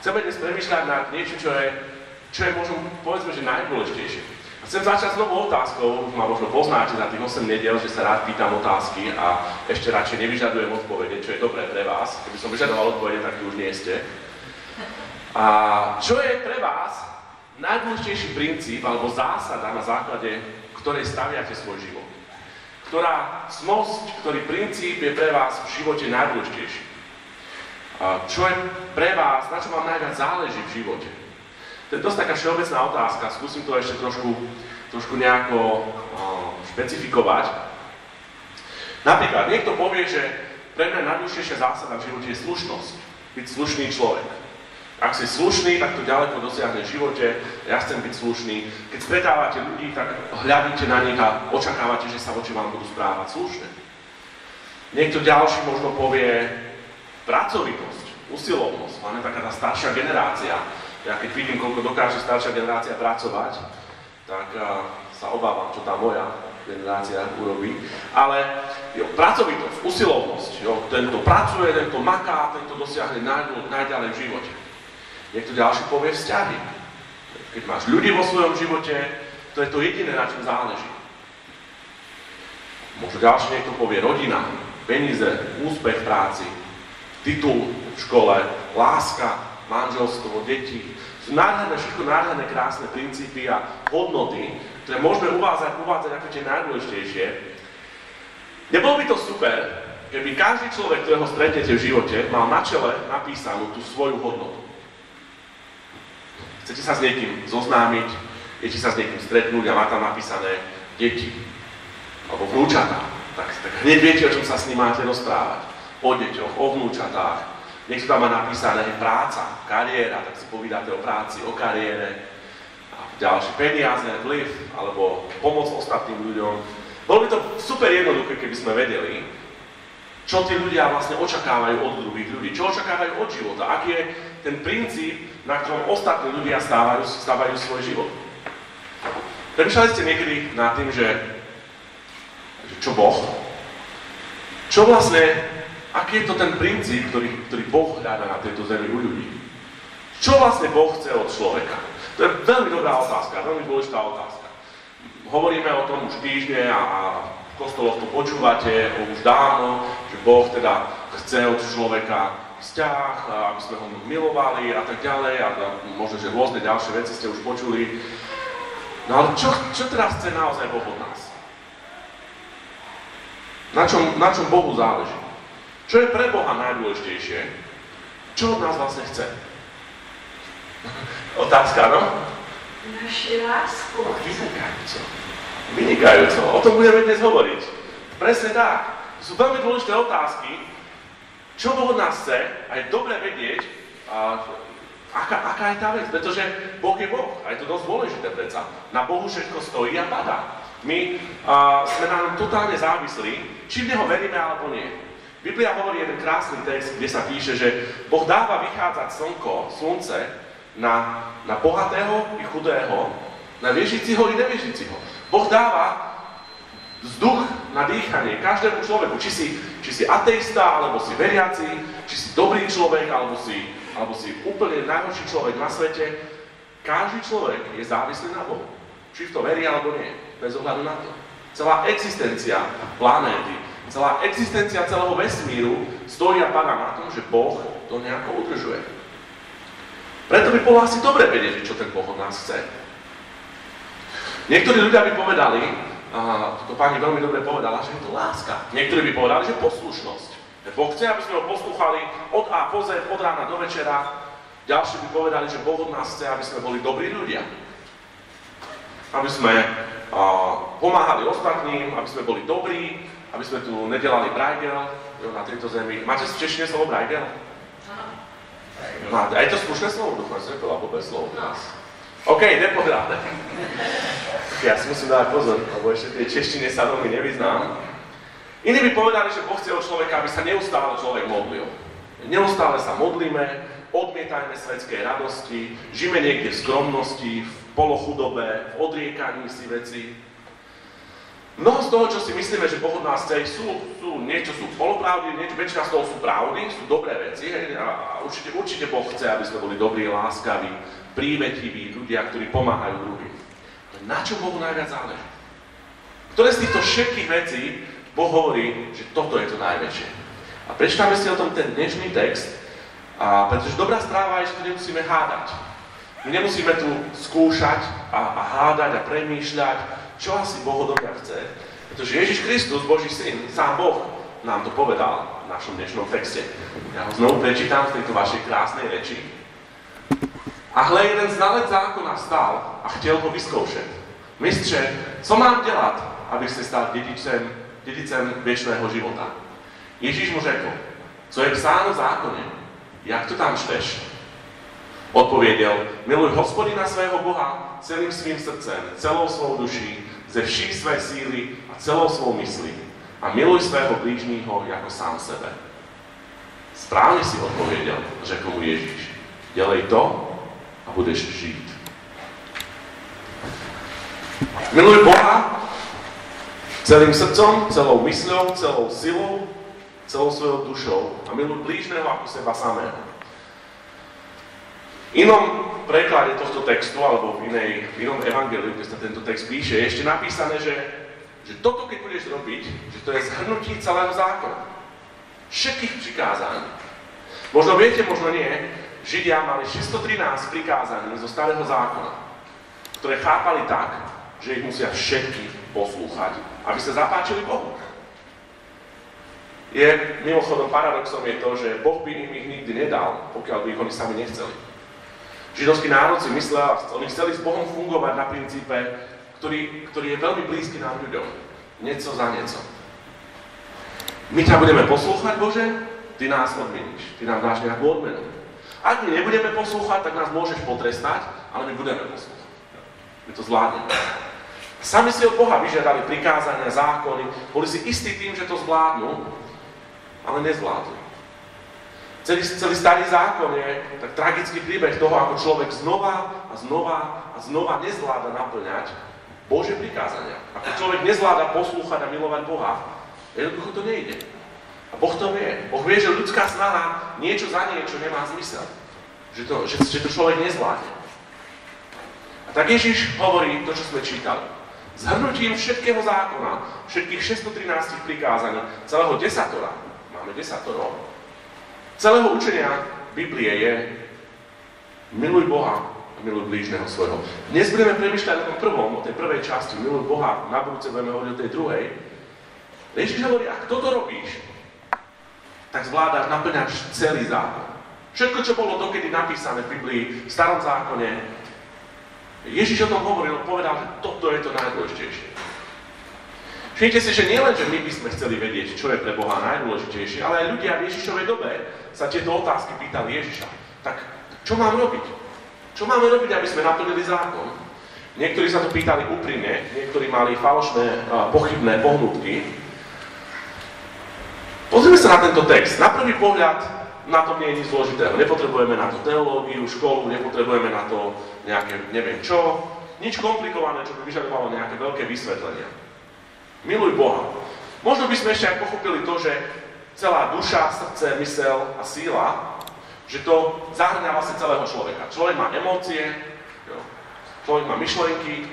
chceme dnes premýšľať nad niečo, čo je možno, povedzme, že najdôležitejšie. A chcem začať s novou otázkou, už ma možno poznáte za tých 8 nediel, že sa rád pýtam otázky a ešte radšej nevyžadujem odpovede, čo je dobré pre vás. Keby som vyžadoval odpovede, tak tu už nie ste. A čo je pre vás najdôležitejší princíp alebo zásada, na základe ktorej staviate svoj život? Ktorá cnosť, ktorý princíp je pre vás v živote najdôležitejší? A čo je pre vás, na čo vám najviac záleží v živote? To je dosť taká všeobecná otázka, skúsim to ešte trošku nejako špecifikovať. Napríklad, niekto povie, že pre mňa najdôležitejšia zásada v živote je slušnosť. Byť slušný človek. Ak si slušný, tak to ďaleko dosiahneš v živote. Ja chcem byť slušný. Keď stretávate ľudí, tak hľadíte na nich a očakávate, že sa voči vám budú správať slušne. Niekto ďalší možno povie pracovitosť, usilovnosť. Hlavne taká tá staršia generácia. Ja keď vidím, koľko dokáže staršia generácia pracovať, tak sa obávam, čo tá moja generácia urobí. Ale pracovitosť, usilovnosť. Tento pracuje, tento maká, tento dosiahne najďalej v živote. Niekto ďalší povie vzťahy. Keď máš ľudí vo svojom živote, to je to jediné, na čom záleží. Možno ďalší niekto povie rodina, peníze, úspech v práci, titul v škole, láska, manželstvo, deti. Sú nádherné, všetko nádherné, krásne princípy a hodnoty, ktoré môžeme uvádzať ako tie najdôležitejšie. Nebolo by to super, keby každý človek, ktorého stretnete v živote, mal na čele napísanú tú svoju hodnotu. Chcete sa s niekým zoznámiť, idete sa s niekým stretnúť a má tam napísané deti alebo vnúčatá. Tak hneď viete, o čom sa s ním máte rozprávať. O deťoch, o vnúčatách. Niekto tam má napísané práca, kariéra, tak si povídate o práci, o kariére. A ďalšie peniaze, vplyv, alebo pomoc ostatným ľuďom. Bolo by to super jednoduché, keby sme vedeli, čo tí ľudia vlastne očakávajú od druhých ľudí, čo očakávajú od života, aký je ten princíp, na ktorom ostatní ľudia stávajú svoj život. Premýšľali ste niekedy nad tým, že čo Boh? Čo vlastne, aký je to ten princíp, ktorý Boh hľadá na tejto zemi u ľudí? Čo vlastne Boh chce od človeka? To je veľmi dobrá otázka, veľmi dôležitá otázka. Hovoríme o tom už týždne a v kostoloch to počúvate už dávno, že Boh teda chce od človeka vzťah, aby sme ho milovali a tak ďalej a možno, že rôzne ďalšie veci ste už počuli. No ale čo teraz chce naozaj Boh od nás? Na čom Bohu záleží? Čo je pre Boha najdôležitejšie? Čo od nás vlastne chce? Otázka, no? Naši lásku. Vynikajúco. O tom budeme dnes hovoriť. Presne tak. To sú veľmi dôležité otázky. Čo Boh od nás chce? A je dobre vedieť, aká je tá vec. Pretože Boh je Boh. A je to dosť dôležité predsa. Na Bohu všetko stojí a padá. My sme na ňom totálne závislí, či v Neho veríme alebo nie. Biblia hovorí jeden krásny text, kde sa píše, že Boh dáva vychádzať slnce na bohatého i chudého, na viežiciho i nevižiciho. Boh dáva vzduch na dýchanie každému človeku, či si ateista, alebo si veriaci, či si dobrý človek, alebo si úplne najhorší človek na svete. Každý človek je závislý na Bohu. Či v to verí, alebo nie, bez ohľadu na to. Celá existencia planéty, celá existencia celého vesmíru stojí a padá na tom, že Boh to nejako udržuje. Preto by bolo asi dobre vedieť, čo ten Boh od nás chce. Niektorí ľudia by povedali, to pani veľmi dobre povedala, že je to láska. Niektorí by povedali, že poslušnosť. Boh chce, aby sme ho poslúchali od A po Z, od rána do večera. Ďalší by povedali, že Boh od nás chce, aby sme boli dobrí ľudia. Aby sme pomáhali ostatným, aby sme boli dobrí, aby sme tu nedelali brajgel na tejto zemi. Máte v češtine slovo brajgel? Máte. A je to slušné slovo? Dúfam, že to alebo bez slov. OK, nepohľadne. Ja si musím dávať pozor, lebo ešte tej češtine sa veľmi nevyznám. Iní by povedali, že Boh chce od človeka, aby sa neustále človek modlil. Neustále sa modlíme, odmietajme svetskej radosti, žijeme niekde v skromnosti, v polochudobe, v odriekaní si veci. Mnoho z toho, čo si myslíme, že Boh od nás chce, niečo sú polopravdy, väčšina z toho sú pravdy, sú dobré veci. A určite Boh chce, aby sme boli dobrí, láskaví, prívetiví ľudia, ktorí pomáhajú druhým. Na čo Bohu najviac záleží? Ktoré z týchto všetkých vecí Boh hovorí, že toto je to najväčšie. A prečítame si o tom ten dnešný text, pretože dobrá správa je, že to nemusíme hádať. My nemusíme tu skúšať a hádať a premýšľať, čo asi Boh odo mňa chce. Pretože Ježiš Kristus, Boží syn, sám Boh, nám to povedal v našom dnešnom texte. Ja ho znovu prečítam v tejto vašej krásnej reči. A hle, jeden znalec zákona stál a chtěl ho vyskoušet. Mistře, co mám dělat, abych se stal dědicem věčného života? Ježíš mu řekl, co je psáno v zákoně, jak to tam čteš? Odpověděl, miluj Hospodina svého Boha celým svým srdcem, celou svou duší, ze všech své síly a celou svou myslí. A miluj svého blížního jako sám sebe. Správně si odpověděl, řekl mu Ježíš. Dělej to a budeš žít. Miluj Boha celým srdcom, celou mysľou, celou silou, celou svojou dušou a miluj blížneho ako seba samého. V inom preklade tohto textu, alebo v inom evangeliu, kde sa tento text píše, je ešte napísané, že toto, keď budeš robiť, že to je zhrnutí celého zákona. Všetkých prikázaní. Možno viete, možno nie, Židia mali 613 prikázaní zo starého zákona, ktoré chápali tak, že ich musia všetky poslúchať, aby sa zapáčili Bohu. Mimochodom, paradoxom je to, že Boh by im ich nikdy nedal, pokiaľ by ich oni sami nechceli. Židovský národ si myslel, oni chceli s Bohom fungovať na princípe, ktorý je veľmi blízky nám ľuďom. Nieco za nieco. My ťa budeme poslúchať, Bože, ty nás odmeníš, ty nám dáš nejakú odmenu. Ak my nebudeme poslúchať, tak nás môžeš potrestať, ale my budeme poslúchať. My to zvládneme. Sami si od Boha vyžiadali prikázania, zákony, boli si istí tým, že to zvládnu, ale nezvládli. Celý starý zákon je tak tragický príbeh toho, ako človek znova a znova nezvláda naplňať Božie prikázania. Ako človek nezvláda poslúchať a milovať Boha, jednoducho to nejde. A Boh to vie. Boh vie, že ľudská snaha niečo za niečo nemá zmysel. Že to človek nezvládne. A tak Ježiš hovorí to, čo sme čítali. Zhrnutím všetkého zákona, všetkých 613 prikázaní, celého desatora, máme desatoro, celého učenia Biblie je miluj Boha a miluj blížneho svojho. Dnes budeme premýšľať o tom prvom, o tej prvej časti, miluj Boha, na budúce budeme hovoriť o tej druhej. Ježiš hovorí, ak toto robíš, tak zvládaš naplňať celý zákon. Všetko, čo bolo dokedy napísané v Biblii, v starom zákone, Ježiš o tom hovoril, povedal, že toto je to najdôležitejšie. Všimnite si, že nielen, že my by sme chceli vedieť, čo je pre Boha najdôležitejšie, ale aj ľudia v Ježišovej dobe sa tieto otázky pýtali Ježiša. Tak čo mám robiť? Čo máme robiť, aby sme naplnili zákon? Niektorí sa to pýtali úprimne, niektorí mali falošné, pochybné pohnutky. Pozrime sa na tento text. Na prvý pohľad na tom nie je nič zložitého. Nepotrebujeme na to teológiu, školu, nepotrebujeme na to nejaké neviem čo. Nič komplikované, čo by vyžadovalo nejaké veľké vysvetlenia. Miluj Boha. Možno by sme ešte aj pochopili to, že celá duša, srdce, mysel a síla, že to zahrňa vlastne celého človeka. Človek má emócie, človek má myšlienky,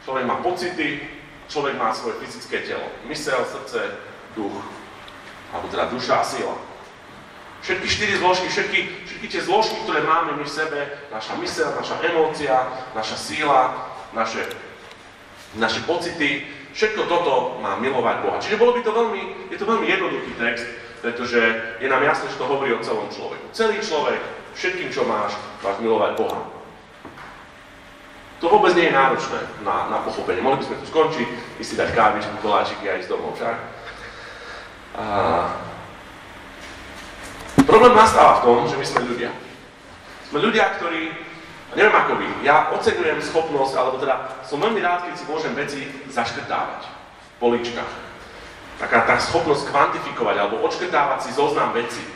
človek má pocity, človek má svoje fyzické telo. Mysel, srdce, duch, alebo teda duša a síla. Všetky 4 zložky, všetky tie zložky, ktoré máme my v sebe, naša myseľ, naša emócia, naša síla, naše pocity, všetko toto má milovať Boha. Čiže je to veľmi jednoduchý text, pretože je nám jasné, že to hovorí o celom človeku. Celý človek, všetkým, čo máš milovať Boha. To vôbec nie je náročné na pochopenie. Mohli by sme tu skončiť, ísť si dať kávičku, koláčiky a ísť domov, však? Problém nastáva v tom, že my sme ľudia. Sme ľudia, ktorí, neviem ako vy, ja oceňujem schopnosť, alebo teda som veľmi rád, keď si môžem veci zaškrtávať v políčkach. Taká tá schopnosť kvantifikovať, alebo odškrtávať si zoznam vecí.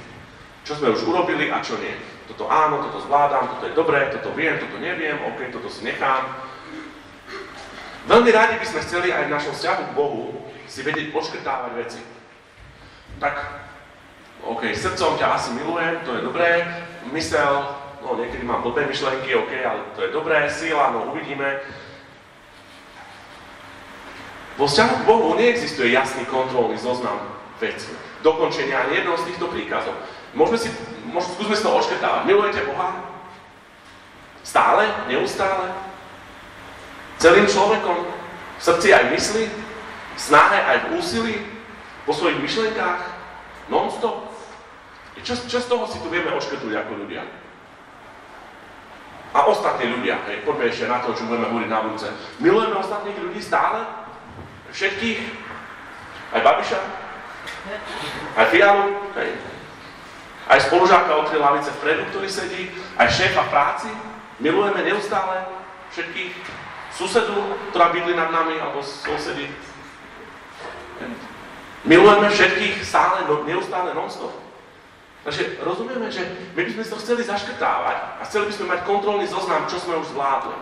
Čo sme už urobili a čo nie. Toto áno, toto zvládam, toto je dobré, toto viem, toto neviem, OK, toto si nechám. Veľmi radi by sme chceli aj v našom vzťahu k Bohu si vedieť odškrtávať veci. Tak, OK, srdcom ťa asi milujem, to je dobré, mysel, no niekedy mám blbé myšlenky, OK, ale to je dobré, síla, no uvidíme. Vo vzťahu k Bohu neexistuje jasný kontrolný zoznam vecí. Dokončenia ani jednou z týchto príkazov. Skúsme si to odškrtávať. Milujete Boha? Stále? Neustále? Celým človekom? V srdci aj v mysli? V snahe aj v úsilí? Po svojich myšlenkách? Non-stop? Čo z toho si tu vieme odškrtnúť ako ľudia? A ostatní ľudia, hej, poďme ešte na to, čo budeme hovoriť na budúce. Milujeme ostatných ľudí stále? Všetkých? Aj Babiša? Aj Fialu? Hej. Aj spolužáka od tej lavice vpredu, ktorý sedí? Aj šéfa v práci? Milujeme neustále všetkých? Susedu, ktorá bydlí nad nami, alebo susedí? Milujeme všetkých stále, neustále, non-stop? Takže rozumieme, že my by sme to chceli zaškrtávať a chceli by sme mať kontrolný zoznam, čo sme už zvládli.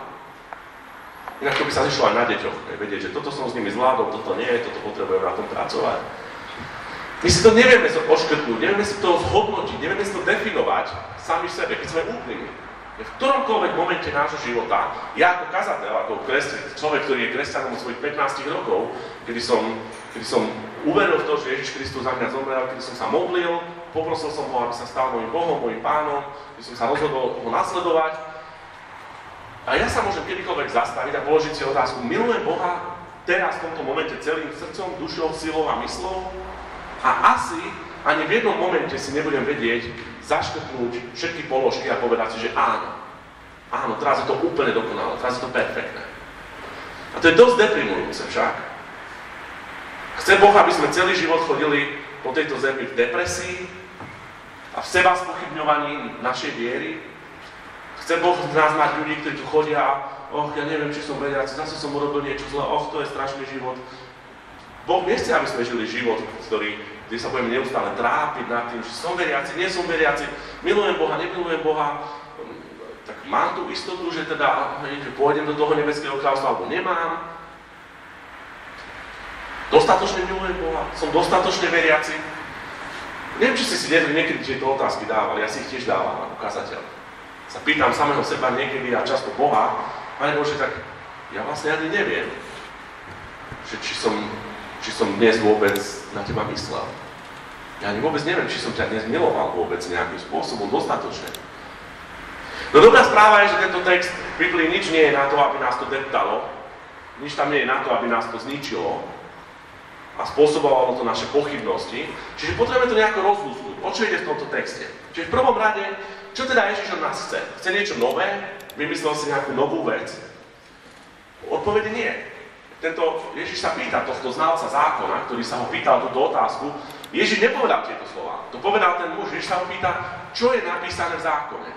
Inak to by sa zišlo aj na deťoch, vedieť, že toto som s nimi zvládol, toto nie, toto potrebujem na tom pracovať. My si to nevieme odškrtnúť, nevieme si to zhodnotiť, nevieme si to definovať sami v sebe, keď sme úprimní. V ktoromkoľvek momente nášho života, ja ako kazateľ, ako človek, ktorý je kresťanom od svojich 15 rokov, kedy som uveril v to, že Ježiš Kristus za mňa zomrel, kedy som sa modlil, poprosil som ho, aby sa stal môjim Bohom, môjim pánom, kedy som sa rozhodol ho nasledovať. A ja sa môžem kedykoľvek zastaviť a položiť si otázku, milujem Boha teraz v tomto momente celým srdcom, dušou, silou a myslou? A asi ani v jednom momente si nebudem vedieť zaškrtnúť všetky položky a povedať si, že áno. Áno, teraz je to úplne dokonalé, teraz je to perfektné. A to je dosť deprimujúce však. Chce Boh, aby sme celý život chodili po tejto zemi v depresii a v seba spochybňovaní našej viery. Chce Boh z nás mať ľudí, ktorí tu chodia a ja neviem, či som veriaci, zase som urobil niečo zlé, to je strašný život. Boh nechce, aby sme žili život, kde sa budeme neustále trápiť nad tým, že som veriaci, nie som veriaci, milujem Boha, nemilujem Boha, tak mám tú istotu, že teda že pôjdem do toho nebeského kráľovstva, alebo nemám. Dostatočne milujem Boha, som dostatočne veriaci. Neviem, či si niekedy tieto otázky dávali, ja si ich tiež dávam ako kazateľ. Sa pýtam samého seba niekedy a často Boha, Pane Bože, tak ja vlastne ani neviem, že či som dnes vôbec na teba myslel. Ja ani vôbec neviem, či som ťa dnes miloval vôbec nejakým spôsobom dostatočne. No dobrá správa je, že tento text Biblii nič nie je na to, aby nás to deptalo, nič tam nie je na to, aby nás to zničilo a spôsobovalo to naše pochybnosti. Čiže potrebujeme to nejako rozlúsknuť. O čo ide v tomto texte? Čiže v prvom rade, čo teda Ježiš od nás chce? Chce niečo nové? Vymyslel si nejakú novú vec? Odpovede nie. Ježiš sa pýta tohto znalca zákona, ktorý sa ho pýtal túto otázku. Ježiš nepovedal tieto slova. To povedal ten muž. Ježiš sa ho pýta, čo je napísané v zákone.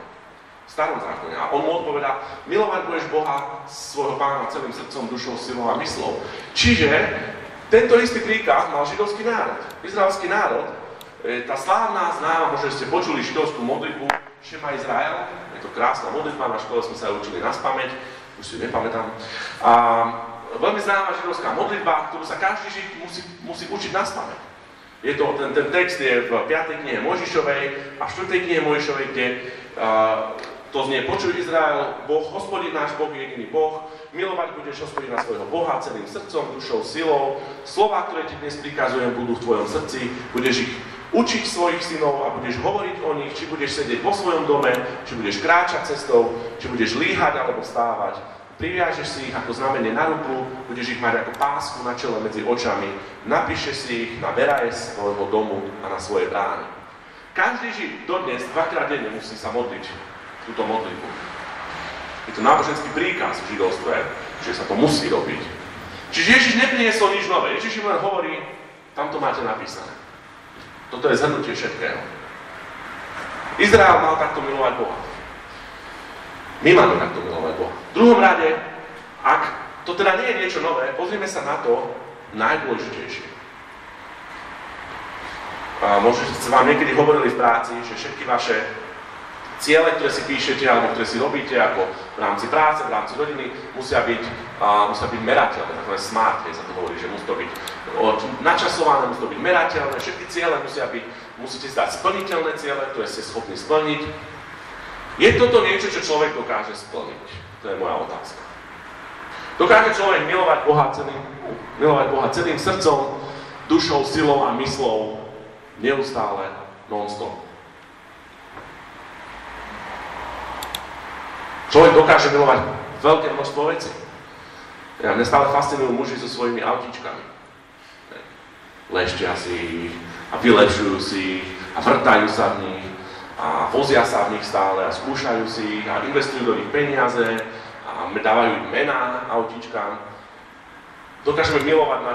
V starom zákone. A on mu odpovedá, milovať budeš Boha, svojho pána celým srdcom, dušou, silou a myslou. Čiže tento istý príkaz mal židovský národ. Izraelský národ. Tá slávna, známa, možno ste počuli židovskú modlitbu Šema Izrael. Je to krásna modlitba, na škole sme sa ju učili naspamäť. Už si nepamätám. A veľmi známa židovská modlitba, ktorú sa každý Žid musí učiť naspamäť. Je to, ten text je v 5. knihe Mojžišovej a v 4. knihe Mojžišovej, kde to znie, počuj Izrael, Boh, Hospodin náš Boh je jediný Boh, milovať budeš Hospodina svojho Boha celým srdcom, dušou, silou. Slová, ktoré ti dnes prikazujem, budú v tvojom srdci, budeš ich učiť svojich synov a budeš hovoriť o nich, či budeš sedieť vo svojom dome, či budeš kráčať cestou, či budeš líhať alebo stávať. Priviažeš si ich ako znamenie na ruku, budeš ich mať ako pásku na čele medzi očami, napíšeš si ich na veraje svojho domu a na svoje brány. Každý Žid dodnes dvakrát denne musí sa modliť túto modlitbu. Je to náboženský príkaz v židovstve, že sa to musí robiť. Čiže Ježiš nepriniesol nič nové. Ježiš im len hovorí, tam to máte napísané. Toto je zhrnutie všetkého. Izrael mal takto milovať Boha. My máme takto milovať Boha. V druhom rade, ak to teda nie je niečo nové, pozrime sa na to najdôležitejšie. Možno ste vám niekedy hovorili v práci, že všetky vaše Ciele, ktoré si píšete alebo ktoré si robíte ako v rámci práce, v rámci rodiny, musia byť merateľné, takové smart, sa to hovorí, že musí to byť načasované, musí to byť merateľné, všetky ciele musíte si dať splniteľné ciele, ktoré ste schopní splniť. Je toto niečo, čo človek dokáže splniť? To je moja otázka. Dokáže človek milovať Boha celým srdcom, dušou, silou a myslou, neustále, non-stop. Človek dokáže milovať veľké množstvo vecí. Mne stále fascinujú muži so svojimi autíčkami. Leštia si a vylepšujú si a vrtajú sa v nich a vozia sa v nich stále a skúšajú si ich a investujú do nich peniaze a dávajú im mená autíčkám. Dokážeme milovať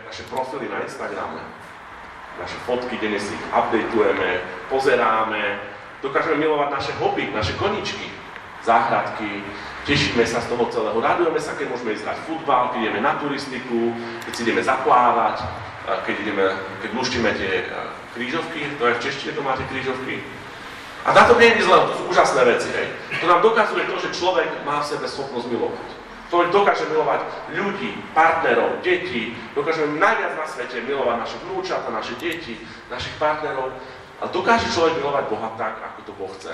naše profily na Instagrame. Naše fotky, denne si ich updateujeme, pozeráme. Dokážeme milovať naše hobby, naše koničky, záhradky, tešíme sa z toho celého, radujeme sa, keď môžeme ísť hrať futbal, keď ideme na turistiku, keď si ideme zaplávať, keď luštíme tie krížovky, to aj v češtine to máte krížovky. A táto nie je zle, to sú úžasné veci, hej. To nám dokazuje to, že človek má v sebe schopnosť milovať. Človek dokáže milovať ľudí, partnerov, deti, dokážeme najviac na svete milovať naše vnúčata, naše deti, našich partnerov, ale dokáže človek milovať Boha tak, ako to Boh chce.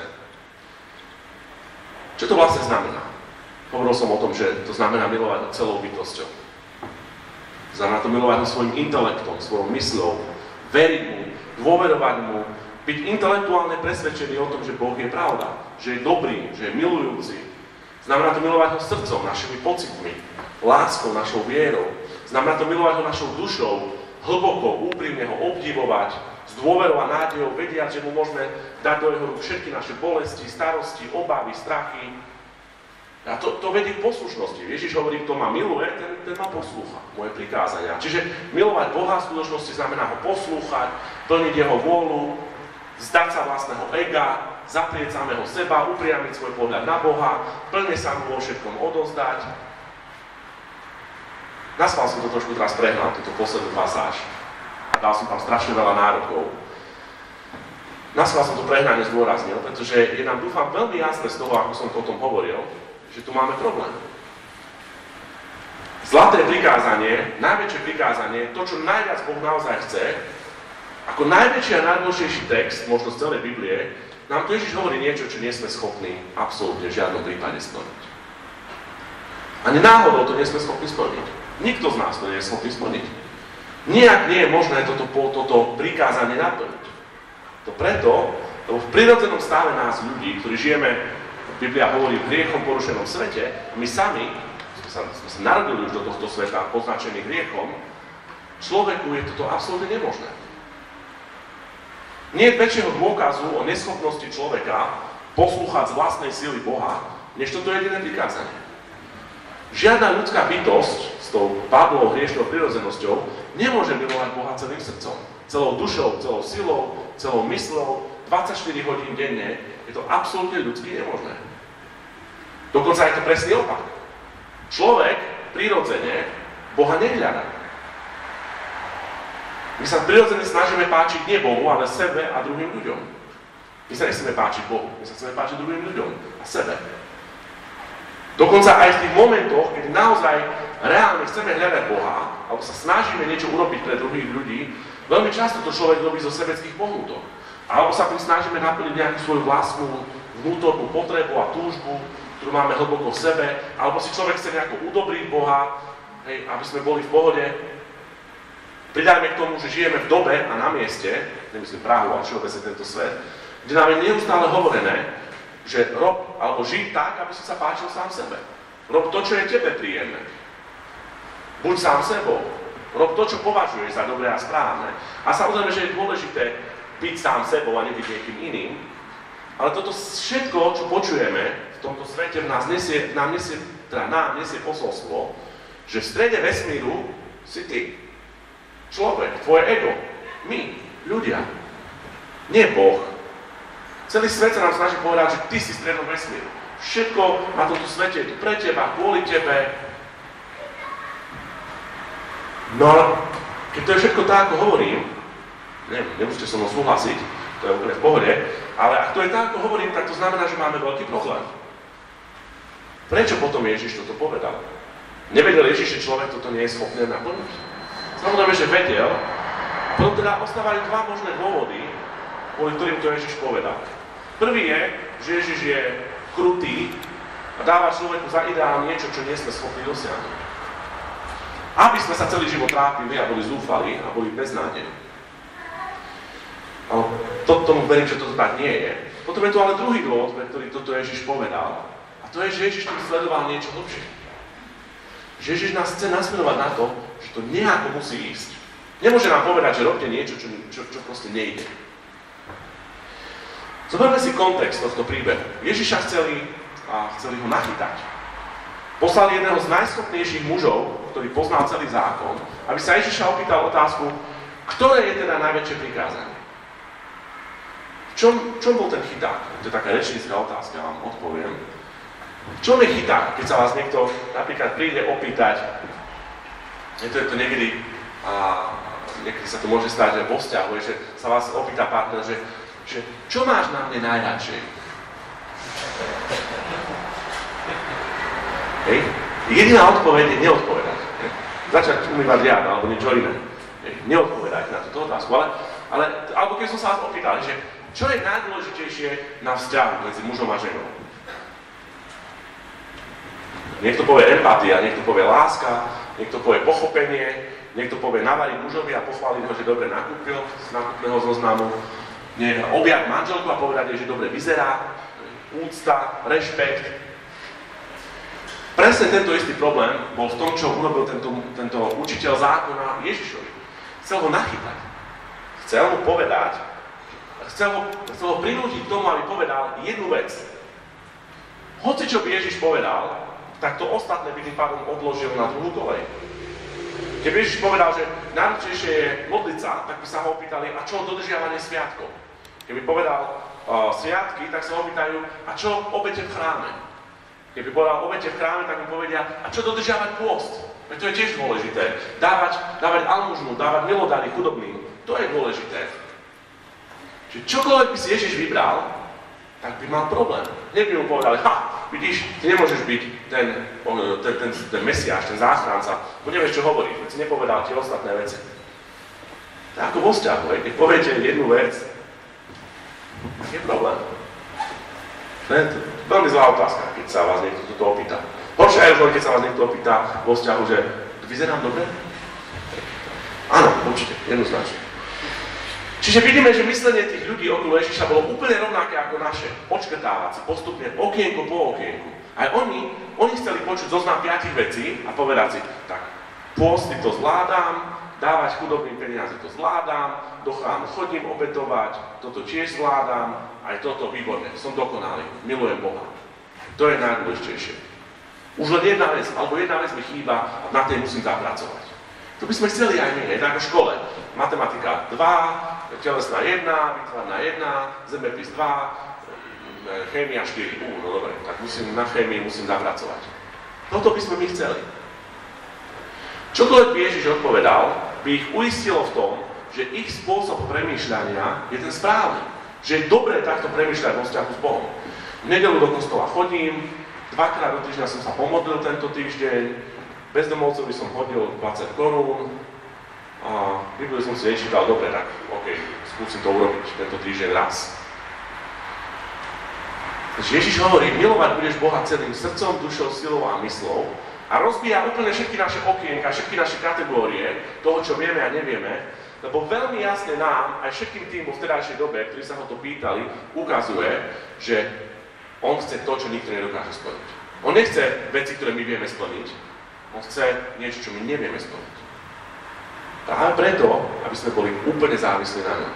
Čo to vlastne znamená? Hovoril som o tom, že to znamená milovať ho celou bytosťou. Znamená to milovať ho svojim intelektom, svojou mysľou, veriť mu, dôverovať mu, byť intelektuálne presvedčený o tom, že Boh je pravda, že je dobrý, že je milujúci. Znamená to milovať ho srdcom, našimi pocitmi, láskou, našou vierou. Znamená to milovať ho našou dušou, hlboko, úprimne ho obdivovať, s dôverou a nádejou, vediať, že mu môžeme dať do jeho rúk všetky naše bolesti, starosti, obavy, strachy. A to vedie k poslušnosti. Ježiš hovorí, kto ma miluje, ten ma poslúcha, moje prikázania. Čiže milovať Boha v skutočnosti znamená ho poslúchať, plniť jeho vôľu, zdať sa vlastného ega, zaprieť samého seba, upriamiť svoj pohľad na Boha, plne sa mu vo všetkom odozdať. Naspal som to trošku teraz prehnal, túto poslednú pasáž. A dal som tam strašne veľa nárokov. Naspal som to prehnanie zdôraznil, pretože je nám, dúfam, veľmi jasné z toho, ako som to o tom hovoril, že tu máme problém. Zlaté prikázanie, najväčšie prikázanie, to, čo najviac Boh naozaj chce, ako najväčší a najdôležitejší text, možno z celej Biblie, nám tu Ježiš hovorí niečo, čo nie sme schopní absolútne v žiadnom prípade splniť. Ani náhodou to nie sme schopní splniť. Nikto z nás to nie je schopný splniť. Nijak nie je možné toto prikázanie naplniť. To preto, lebo v prirodzenom stave nás ľudí, ktorí žijeme, Biblia hovorí v hriechom porušenom svete, my sami sme sa narodili už do tohto sveta poznačený hriechom, človeku je toto absolútne nemožné. Nie je väčšieho dôkazu o neschopnosti človeka poslúchať z vlastnej sily Boha, než toto jediné prikázanie. Žiadna ľudská bytosť s tou padlou hriešnou prirodzenosťou nemôže milovať Boha celým srdcom, celou dušou, celou silou, celou myslou, 24 hodín denne. Je to absolútne ľudsky nemožné. Dokonca je to presný opak. Človek prirodzene Boha nehľadá. My sa prirodzene snažíme páčiť nie Bohu, ale sebe a druhým ľuďom. My sa nechceme páčiť Bohu, my sa chceme páčiť druhým ľuďom a sebe. Dokonca aj v tých momentoch, keď naozaj reálne chceme hľadať Boha, alebo sa snažíme niečo urobiť pre druhých ľudí, veľmi často to človek robí zo sebeckých pohnutok. Alebo sa tým snažíme naplniť nejakú svoju vlastnú vnútornú potrebu a túžbu, ktorú máme hlboko v sebe, alebo si človek chce nejako udobriť Boha, hej, aby sme boli v pohode. Pridajme k tomu, že žijeme v dobe a na mieste, nemyslím Prahu, ale všeobecne tento svet, kde nám je neustále hovorené, že rob alebo žij tak, aby si sa páčil sám sebe. Rob to, čo je tebe príjemné. Buď sám sebou. Rob to, čo považuješ za dobré a správne. A samozrejme, že je dôležité byť sám sebou a nebyť niekým iným. Ale toto všetko, čo počujeme v tomto svete, nám nesie posolstvo, že v strede vesmíru si ty. Človek, tvoje ego, my, ľudia, nie Boh. Celý svet sa nám snaží povedať, že ty si stredom vesmíru. Všetko na tomto svete je tu pre teba, kvôli tebe. No ale keď to je všetko tak, ako hovorím, nemusíte so mnou súhlasiť, to je úplne v pohode, Ale ak to je tak, ako hovorím, tak to znamená, že máme veľký problém. Prečo potom Ježiš toto povedal? Nevedel Ježiš, že človek toto nie je schopný naplniť? Samozrejme, že vedel. Potom teda ostávali dva možné dôvody, kvôli ktorým to Ježiš povedal. Prvý je, že Ježiš je krutý a dáva človeku za ideál niečo, čo nie sme schopní dosiahnuť. Aby sme sa celý život trápili a boli zúfali a boli beznádejní. Ale tomu verím, že toto tak nie je. Potom je tu ale druhý dôvod, pre ktorý toto Ježiš povedal. A to je, že Ježiš tým sledoval niečo hlbšie. Že Ježiš nás chce nasmerovať na to, že to nejako musí ísť. Nemôže nám povedať, že robte niečo, čo proste nejde. Zoberme si kontext tohto príbehu. Ježiša chceli ho nachytať. Poslali jedného z najschopnejších mužov, ktorý poznal celý zákon, aby sa Ježiša opýtal otázku, ktoré je teda najväčšie prikázanie. V čom bol ten chyták? To je taká rečnícka otázka, vám odpoviem. V čom je chyták, keď sa vás niekto napríklad príde opýtať, je to niekedy sa to môže stať, že vo vzťahu, že sa vás opýta partner, že čo máš na mne najradšej? Hej. Jediná odpoveď je neodpovedať. Začať umývať riad alebo niečo iné. Neodpovedať na túto otázku. Alebo keď som sa vás opýtal, že čo je najdôležitejšie na vzťahu medzi mužom a ženou? Niekto povie empatia, niekto povie láska, niekto povie pochopenie, niekto povie navariť mužovi a pochváliť ho, že dobre nakúpil z nákupného zoznamu. Objať manželku a povedať jej, že dobre vyzerá, úcta, rešpekt. Presne tento istý problém bol v tom, čo urobil tento učiteľ zákona Ježišovi. Chcel ho nachytať. Chcel mu povedať, chcel ho prinútiť k tomu, aby povedal jednu vec. Hoci čo by Ježiš povedal, tak to ostatné by tým pádom odložil na druhú kolej. Keby Ježiš povedal, že najlepšie je modliť sa, tak by sa ho opýtali, a čo dodržiavanie sviatkov? Keby povedal sviatky, tak sa ho opýtajú, a čo obete v chráme? Keby povedal obete v chráme, tak mu povedia, a čo dodržiavať pôst? Veď to je tiež dôležité. Dávať almužnu, dávať milodary chudobným. To je dôležité. Čiže čokoľvek by si Ježiš vybral, tak by mal problém. Hneď by mu povedali, vidíš, ty nemôžeš byť ten Mesiáš, ten záchranca, bo nevieš, čo hovoríš, veď si nepovedal tie ostatné veci. To je ako vo vzťahu, keď poviete jednu vec, tak je problém. To je veľmi zlá otázka, keď sa vás niekto toto opýta. Horšia je už, keď sa vás niekto opýta vo vzťahu, že vyzerám dobre? Áno, určite, jednoznačne. Čiže vidíme, že myslenie tých ľudí okolo Ježiša bolo úplne rovnaké ako naše. Odškrtávať si postupne okienko po okienku. Aj oni chceli počuť zoznam 5 vecí a povedať si, tak pôsty to zvládam, dávať chudobným peniaze to zvládam, do chrámu chodím obetovať, toto tiež zvládam, aj toto výborné, som dokonalý, milujem Boha. To je najdôležitejšie. Už len jedna vec mi chýba a na tej musím zapracovať. To by sme chceli aj my, tak ako v škole. Matematika 2, telesná 1, výtvarná 1, zemepis 2, chémia 4. No dobre, tak na chémii musím zapracovať. Toto by sme my chceli. Čokoľvek by Ježiš odpovedal, by ich uistilo v tom, že ich spôsob premýšľania je ten správny. Že je dobré takto premýšľať vo vzťahu s Bohom. V nedeľu do kostola chodím, 2-krát do týždňa som sa pomodlil tento týždeň, bezdomovcovi som hodil 20 korún, a Bibliu som si nečítal, dobre, tak skúsim to urobiť tento týždeň raz. Takže Ježiš hovorí, milovať budeš Boha celým srdcom, dušou, silou a myslou a rozbíja úplne všetky naše okienka, všetky naše kategórie toho, čo vieme a nevieme, lebo veľmi jasne nám, aj všetkým tým vo vtedajšej dobe, ktorí sa ho to pýtali, ukazuje, že on chce to, čo nikto nedokáže splniť. On nechce veci, ktoré my vieme splniť, on chce niečo, čo my nevieme splniť. Práve preto, aby sme boli úplne závislí na ňom.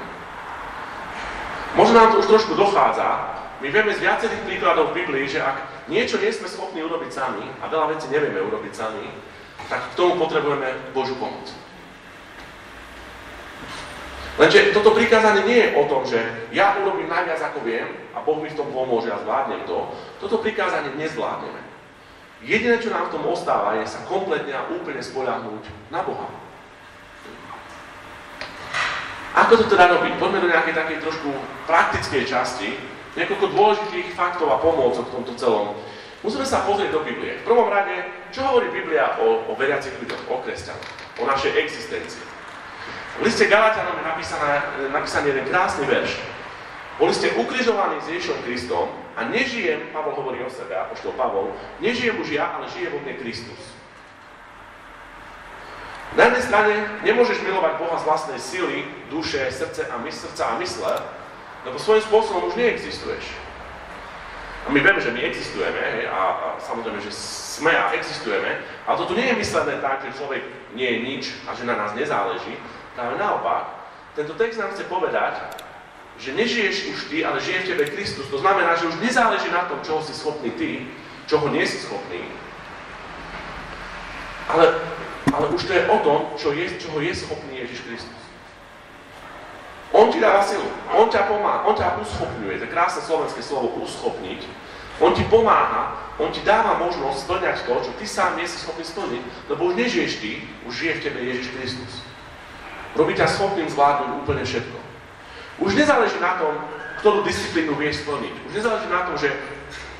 Možno nám to už trošku dochádza. My vieme z viacerých príkladov v Biblii, že ak niečo nie sme schopní urobiť sami a veľa vecí nevieme urobiť sami, tak k tomu potrebujeme Božiu pomoc. Lenže toto prikázanie nie je o tom, že ja urobím najviac ako viem a Boh mi v tom pomôže a zvládnem to. Toto prikázanie nezvládneme. Jediné, čo nám v tom ostáva, je sa kompletne a úplne spoľahnúť na Boha. Ako to teda robiť? Poďme do nejakej takej trošku praktickej časti, niekoľko dôležitých faktov a pomôcok v tomto celom. Musíme sa pozrieť do Biblie. V prvom rade, čo hovorí Biblia o veriacich ľuďoch, o kresťanoch, o našej existencii. V liste Galatianom je napísaný jeden krásny verš. Boli ste ukrižovaní s Ježišom Kristom a nežijem, Pavol hovorí o sebe, apoštol Pavol, nežijem už ja, ale žije vo mne Kristus. Na jednej strane nemôžeš milovať Boha z vlastnej sily, duše, srdca a mysle, lebo svojím spôsobom už neexistuješ. A my vieme, že my existujeme, hej, a samozrejme, že sme a existujeme, ale toto nie je myslené tak, že človek nie je nič a že na nás nezáleží. Práve naopak, tento text nám chce povedať, že nežiješ už ty, ale žije v tebe Kristus. To znamená, že už nezáleží na tom, čoho si schopný ty, čoho nie si schopný. Ale už to je o tom, čoho je schopný Ježiš Kristus. On ti dáva silu, on ťa pomáha, on ťa uschopňuje. To je krásne slovenské slovo uschopniť. On ti pomáha, on ti dáva možnosť splňať to, čo ty sám nie si schopný splniť, lebo už nežiješ ty, už žije v tebe Ježiš Kristus. Robí ťa schopným zvládnuť úplne všetko. Už nezáleží na tom, ktorú disciplínu vieš splniť. Už nezáleží na tom, že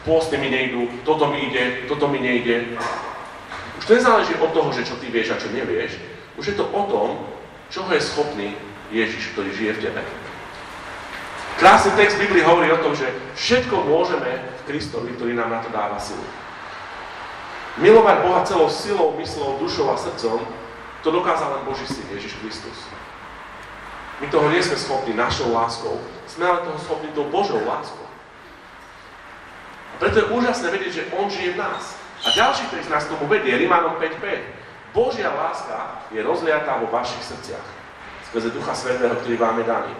pôsty mi nejdú, toto mi ide, toto mi nejde. Už to nezáleží od toho, že čo ty vieš a čo nevieš. Už je to o tom, čoho je schopný Ježiš, ktorý žije v tebe. Krásny text Biblii hovorí o tom, že všetko môžeme v Kristovi, ktorý nám na to dáva silu. Milovať Boha celou silou, myslou, dušou a srdcom, to dokázal len Boží syn, Ježiš Kristus. My toho nie sme schopní našou láskou, sme ale toho schopní tou Božou láskou. A preto je úžasné vedieť, že On žije v nás. A ďalší text nás tomu vedie, Rimanom 5.5. Božia láska je rozliatá vo vašich srdciach, skrze Ducha Svätého, ktorý vám je daný.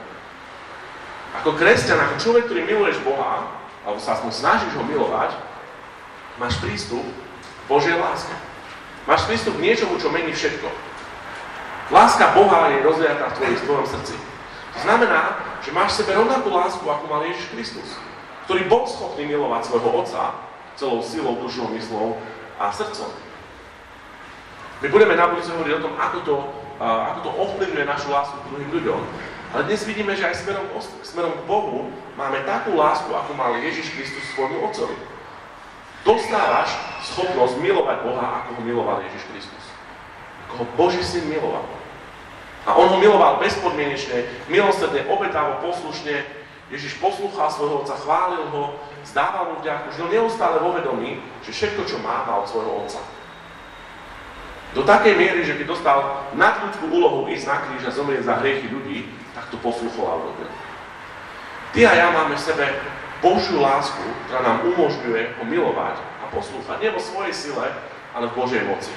Ako kresťan, ako človek, ktorý miluješ Boha, alebo sa aspoň snažíš ho milovať, máš prístup k Božej láske. Máš prístup k niečomu, čo mení všetko. Láska Boha je rozliatá v tvojom srdci. To znamená, že máš v sebe rovnakú lásku, ako mal Ježiš Kristus, ktorý bol schopný milovať svojho Otca celou silou, dušou, myslou a srdcom. My budeme na budúce hovoriť o tom, ako to ovplyvňuje našu lásku k druhým ľuďom, ale dnes vidíme, že aj smerom k Bohu máme takú lásku, ako mal Ježiš Kristus svojmu Otcovi. Dostávaš schopnosť milovať Boha, ako ho miloval Ježiš Kristus. Ako ho Boží syn miloval. A on ho miloval bezpodmienečne, milosrdne, obetavo, poslušne. Ježiš poslúchal svojho Otca, chválil ho, zdával mu vďaku, žil neustále vo vedomí, že všetko, čo má od svojho Otca. Do takej miery, že keď dostal nadľudskú úlohu ísť na kríž a zomrieť za hriechy ľudí, tak to poslúchol a urobil. Ty a ja máme v sebe Božiu lásku, ktorá nám umožňuje ho milovať a poslúchať. Nie vo svojej sile, ale v Božej moci.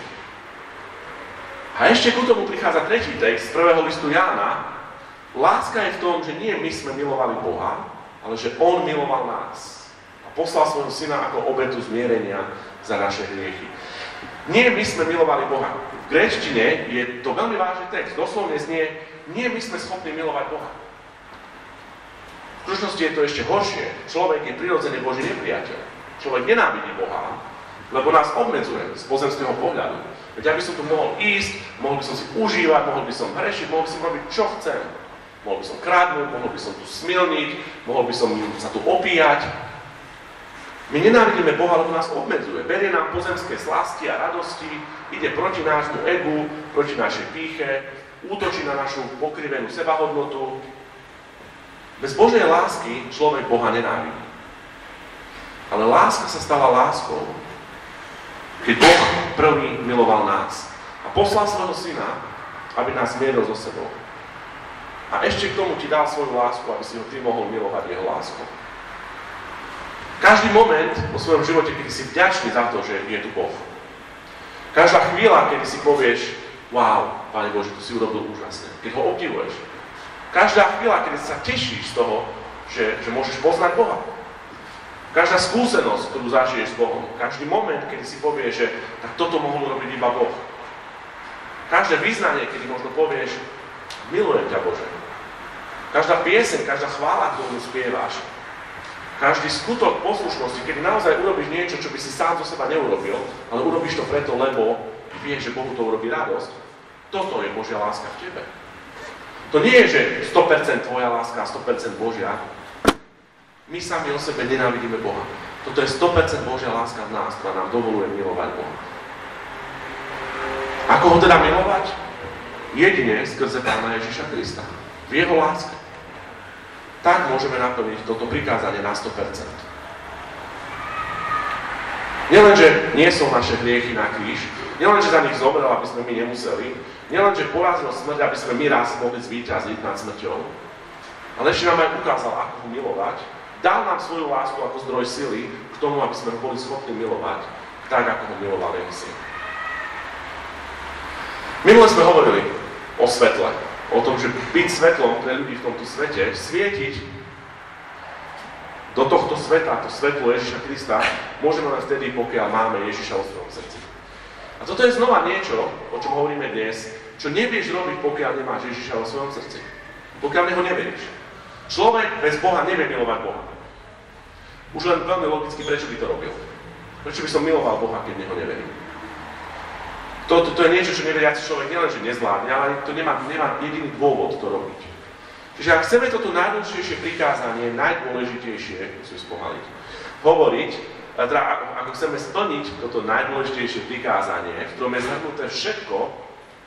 A ešte ku tomu prichádza tretí text z 1. listu Jána. Láska je v tom, že nie my sme milovali Boha, ale že On miloval nás. A poslal svojho syna ako obetu zmierenia za naše hriechy. Nie my sme milovali Boha. V gréčtine je to veľmi vážny text. Doslovne znie, nie my sme schopní milovať Boha. V skutočnosti je to ešte horšie. Človek je prirodzene Boží nepriateľ. Človek nenávidí Boha, lebo nás obmedzuje z pozemského pohľadu. Veď ja by som tu mohol ísť, mohol by som si užívať, mohol by som hrešiť, mohol by som robiť čo chcem. Mohol by som kradnúť, mohol by som tu smilniť, mohol by som sa tu opíjať. My nenávidíme Boha, lebo nás obmedzuje. Berie nám pozemské slasti a radosti, ide proti nášmu egu, proti našej pýche, útočí na našu pokrivenú sebahodnotu. Bez Božej lásky človek Boha nenávidí. Ale láska sa stala láskou, keď Boh prvý miloval nás a poslal svojho syna, aby nás zmieril so sebou. A ešte k tomu ti dal svoju lásku, aby si ho ty mohol milovať jeho láskou. Každý moment vo svojom živote, kedy si vďačný za to, že je tu Boh. Každá chvíľa, kedy si povieš, wow, Pane Bože, tu si urobil úžasne, keď ho obdivuješ. Každá chvíľa, kedy sa tešíš z toho, že môžeš poznať Boha. Každá skúsenosť, ktorú zažiješ s Bohom. Každý moment, kedy si povieš, že tak toto mohol robiť iba Boh. Každé vyznanie, kedy možno povieš, milujem ťa Bože. Každá pieseň, každá chvála, ktorú spievaš. Každý skutok poslušnosti, kedy naozaj urobíš niečo, čo by si sám zo seba neurobil, ale urobíš to preto, lebo vieš, že Bohu to urobí radosť. Toto je Božia láska v tebe. To nie je, že 100% tvoja láska a 100% Božia. My sami o sebe nenávidíme Boha. Toto je 100% Božia láska v nás, ktorá nám dovoluje milovať Boha. Ako ho teda milovať? Jedine skrze Pána Ježiša Krista. V jeho láske. Tak môžeme naplniť toto prikázanie na 100%. Nielenže nie sú naše hriechy na kríž, nielenže za nich zomrel, aby sme my nemuseli, nielenže porazil smrť, aby sme my raz mohli zvíťaziť nad smrťou, ale ešte nám aj ukázal, ako ho milovať, dal nám svoju lásku ako zdroj sily k tomu, aby sme ho boli schopní milovať, tak ako ho miloval jeho syn. Minule sme hovorili o svetle, o tom, že byť svetlom pre ľudí v tomto svete, svietiť do tohto sveta, to svetlo Ježiša Krista, môžeme len vtedy, pokiaľ máme Ježiša vo svojom srdci. A toto je znova niečo, o čom hovoríme dnes, čo nevieš robiť, pokiaľ nemáš Ježiša vo svojom srdci. Pokiaľ neho neveríš. Človek bez Boha nevie milovať Boha. Už len veľmi logicky, prečo by to robil. Prečo by som miloval Boha, keď neho neverím. To je niečo, čo neveriaci človek nielenže nezvládne, ale to nemá jediný dôvod to robiť. Čiže ak chceme toto najdôležitejšie prikázanie, najdôležitejšie, musím spomaliť, hovoriť, ako chceme splniť toto najdôležitejšie prikázanie, v ktorom je zhrnuté všetko,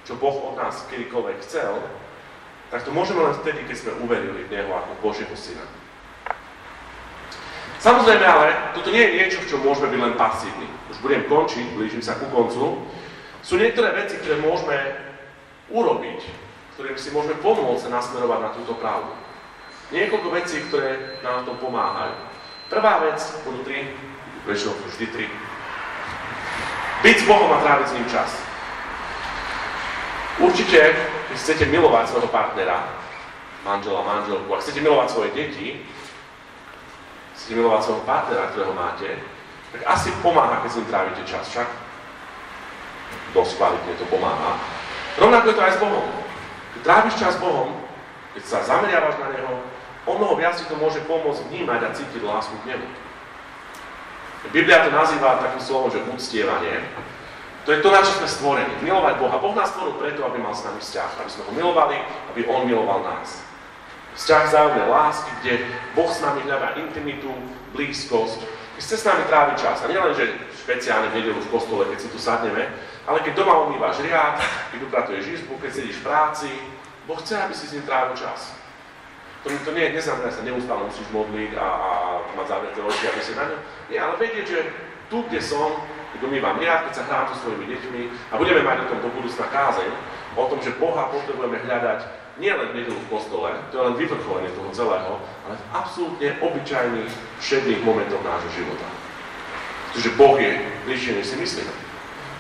čo Boh od nás kedykoľvek chcel, tak to môžeme len vtedy, keď sme uverili v Neho ako Božieho Syna. Samozrejme ale, toto nie je niečo, v čom môžeme byť len pasívni. Už budem končiť, blížim sa ku koncu. Sú niektoré veci, ktoré môžeme urobiť, ktorými si môžeme pomôcť sa nasmerovať na túto pravdu. Niekoľko vecí, ktoré nám to pomáhajú. Prvá vec, budú 3, väčšinou vždy 3. Byť s Bohom a tráviť s ním čas. Určite, keď chcete milovať svojho partnera, manžela, manželku, ak chcete milovať svoje deti, chcete milovať svojho partnera, ktorého máte, tak asi pomáha, keď s ním trávite čas, však? Dosť kvalitne to pomáha. Rovnako je to aj s Bohom. Keď tráviš čas s Bohom, keď sa zameriavaš na Neho, o mnoho viac ti to môže pomôcť vnímať a cítiť lásku k Nemu. Biblia to nazýva takým slovom, že uctievanie. To je to, na čo sme stvorení. Milovať Boha. Boh nás stvoril preto, aby mal s nami vzťah. Aby sme ho milovali, aby on miloval nás. Vzťah vzájomnej lásky, kde Boh s nami hľadá intimitu, blízkosť. Keď chce s nami tráviť čas. A nielen, že špeciálne v nedeľu v kostole, keď si tu sadneme, ale keď doma umývaš riad, keď upratuješ izbu, keď sedíš v práci, Boh chce, aby si s ním trávil čas. To neznamená, že sa neustále musíš modliť a mať zavreté oči, aby si na ňom. Nie, ale vedieť, že tu, kde som, keď umývam riad, keď sa hrám so svojimi deťmi a budeme mať o tom do budúcna kázeň, o tom, že Boha potrebujeme hľadať nielen v nedeľu v kostole, to je len vyvrcholenie toho celého, ale v absolútne obyčajných, všedných momentoch nášho života. Pretože Boh je bližšie, než si myslíme.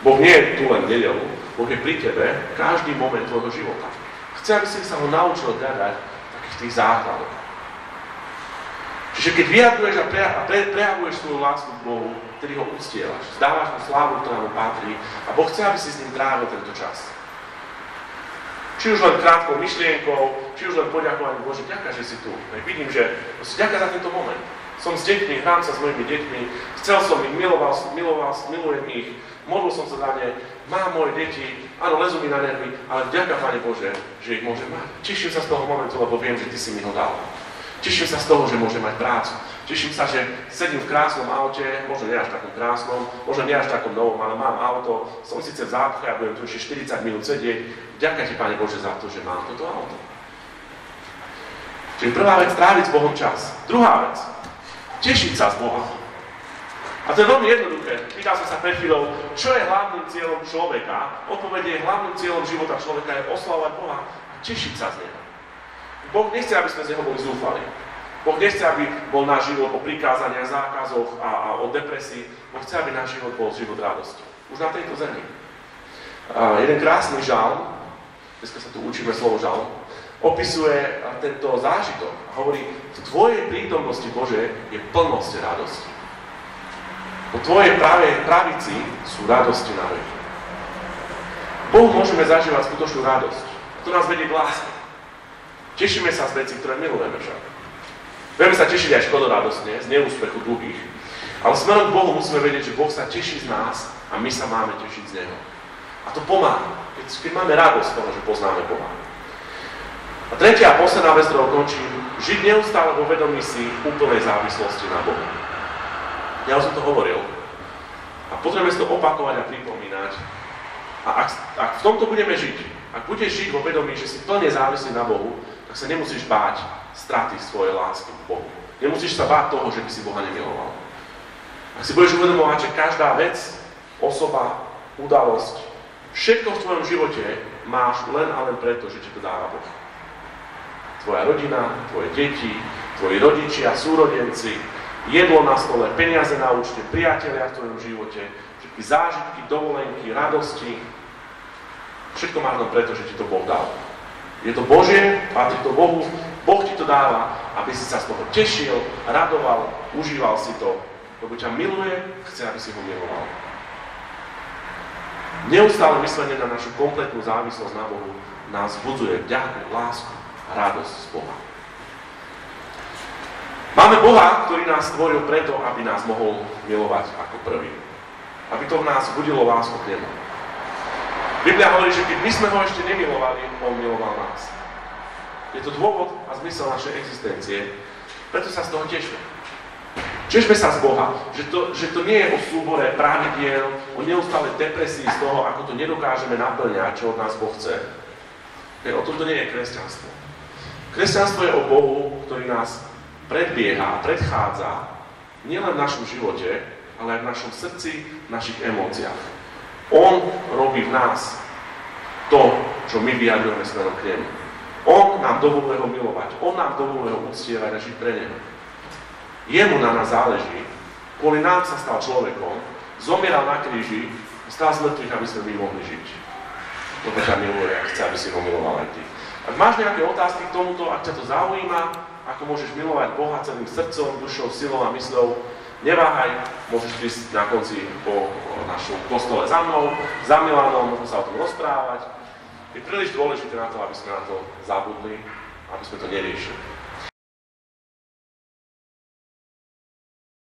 Boh nie je tu len v nedeľu, Boh je pri tebe každý moment tvojho života. Chce, aby si sa ho naučil hľadať takých tých základov. Čiže keď vyjadruješ a prejavuješ svoju lásku k Bohu, vtedy ho uctievaš, zdávaš mu slávu, ktorá mu patrí a Boh chce, aby si s ním trávil tento čas. Či už len krátkou myšlienkou, či už len poďakovaním Bože, ďakujem, že si tu. Vidím, že ďakujem za tento moment. Som s deťmi, hrám sa s mojimi deťmi, chcel som ich, milujem ich, modlil som sa za ne, mám moje deti, áno, lezú mi na nervy, ale ďakujem, Pane Bože, že ich môžem mať. Teším sa z toho momentu, lebo viem, že Ty si mi ho dal. Teším sa z toho, že môžem mať prácu. Teším sa, že sedím v krásnom aute, možno nie až takom krásnom, možno nie až takom novom, ale mám auto, som síce v zápche a budem tu ešte 40 minút sedieť. Ďakujem Ti, Pane Bože, za to, že mám toto auto. Čiže prvá vec, tráviť s Bohom čas. Druhá vec, tešiť sa z Boha. A to je veľmi jednoduché. Pýtal som sa pred chvíľou, čo je hlavným cieľom človeka? Odpoveď je, hlavným cieľom života človeka je oslavovať Boha a tešiť sa z Neho. Boh nechce, aby sme z Neho boli zúfali. Boh nechce, aby bol náš život o prikázaniach, zákazoch a o depresii. Boh chce, aby náš život bol život radosti. Už na tejto zemi. Jeden krásny žalm, dneska sa tu učíme slovo žalm, opisuje tento zážitok. Hovorí, v Tvojej prítomnosti, Bože, je plnosť radosti. Po Tvojej pravici sú radosti na veky. Bohu môžeme zažívať skutočnú radosť. To nás vedie k láske. Tešíme sa z vecí, ktoré milujeme však. Vieme sa tešiť aj škodoradostne, z neúspechu druhých, ale smerom k Bohu musíme vedieť, že Boh sa teší z nás a my sa máme tešiť z Neho. A to pomáha, keď máme radosť z toho, že poznáme Boha. A tretia a posledná vec, ktorou končím, žiť neustále vo vedomí si úplnej závislosti na Bohu. Ja už som to hovoril. A potrebujeme si to opakovať a pripomínať. A ak v tomto budeme žiť, ak budeš žiť vo vedomí, že si plne závislý na Bohu, tak sa nemusíš báť straty svojej lásky k Bohu. Nemusíš sa báť toho, že by si Boha nemiloval. Ak si budeš uvedomovať, že každá vec, osoba, udalosť, všetko v tvojom živote máš len a len preto, že ti to dáva Boh. Tvoja rodina, tvoje deti, tvoji rodičia, súrodenci, jedlo na stole, peniaze na účte, priatelia v tvojom živote, všetky zážitky, dovolenky, radosti. Všetko máš len preto, že ti to Boh dal. Je to Božie, patrí to Bohu, Boh ti to dáva, aby si sa z toho tešil, radoval, užíval si to, lebo ťa miluje, chce, aby si ho miloval. Neustále myslenie na našu kompletnú závislosť na Bohu nás vzbudzuje vďaku, lásku a radosť z Boha. Máme Boha, ktorý nás stvoril preto, aby nás mohol milovať ako prvý. Aby to v nás budilo lásku k nemu. Biblia hovorí, že keď my sme ho ešte nemilovali, on miloval nás. Je to dôvod a zmysel našej existencie, preto sa z toho tešíme. Tešme sa z Boha, že to nie je o súbore pravidiel, o neustále depresii z toho, ako to nedokážeme naplňať, čo od nás Boh chce. O tomto nie je kresťanstvo. Kresťanstvo je o Bohu, ktorý nás predbieha, predchádza nielen v našom živote, ale aj v našom srdci, v našich emóciách. On robí v nás to, čo my vyjadrujeme smerom k nemu. On nám dovoluje ho milovať, on nám dovoluje ho uctievať a žiť pre neho. Jemu na nás záleží, kvôli nám sa stal človekom, zomieral na kríži, stal z mŕtvych, aby sme my mohli žiť. Lebo ťa miluje a chce, aby si ho miloval aj ty. Ak máš nejaké otázky k tomuto, ak ťa to zaujíma, ako môžeš milovať Boha celým srdcom, dušou, silou a mysľou, neváhaj, môžeš prísť na konci po našom kostole za mnou, za Milanom, môžeme sa o tom rozprávať. Je príliš dôležité na to, aby sme na to zabudli, aby sme to neriešili.